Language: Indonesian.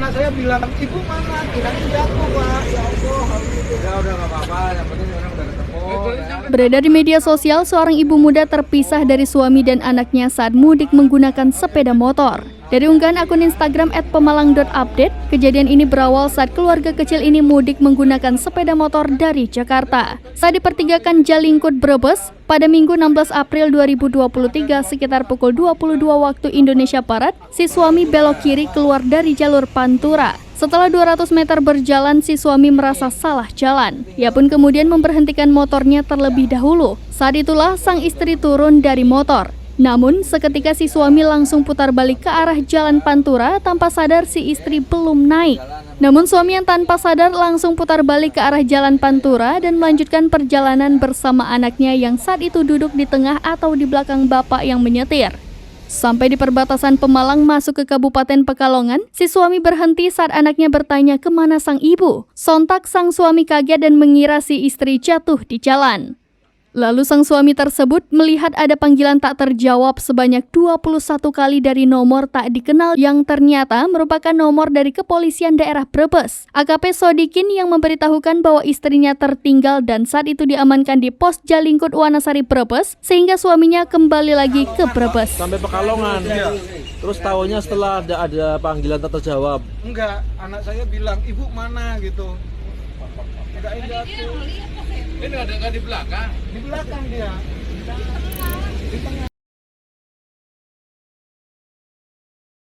anak saya bilang, ibu mana? Kirain jatuh, Pak. Ya Allah, Ya udah nggak apa-apa, yang penting orang udah ketemu. Ya. Beredar di media sosial, seorang ibu muda terpisah dari suami dan anaknya saat mudik menggunakan sepeda motor. Dari unggahan akun Instagram @pemalang.update, kejadian ini berawal saat keluarga kecil ini mudik menggunakan sepeda motor dari Jakarta. Saat di pertigaan Jalingkut, Brebes, pada Minggu 16 April 2023 sekitar pukul 22 waktu Indonesia Barat, si suami belok kiri keluar dari jalur Pantura. Setelah 200 meter berjalan, si suami merasa salah jalan. Ia pun kemudian memberhentikan motornya terlebih dahulu. Saat itulah sang istri turun dari motor. Namun, seketika si suami langsung putar balik ke arah jalan Pantura tanpa sadar si istri belum naik. Namun suami yang tanpa sadar langsung putar balik ke arah jalan Pantura dan melanjutkan perjalanan bersama anaknya yang saat itu duduk di tengah atau di belakang bapak yang menyetir. Sampai di perbatasan Pemalang masuk ke Kabupaten Pekalongan, si suami berhenti saat anaknya bertanya kemana sang ibu. Sontak sang suami kaget dan mengira si istri jatuh di jalan. Lalu sang suami tersebut melihat ada panggilan tak terjawab sebanyak 21 kali dari nomor tak dikenal yang ternyata merupakan nomor dari kepolisian daerah Brebes. AKP Sodikin yang memberitahukan bahwa istrinya tertinggal dan saat itu diamankan di pos Jalingkut Wanasari Brebes sehingga suaminya kembali lagi ke Brebes. Sampai Pekalongan. Terus tahunya setelah ada panggilan tak terjawab. enggak, anak saya bilang, ibu mana gitu. Kirain jatuh. Ini ada nggak di belakang? Di belakang dia. Di tengah.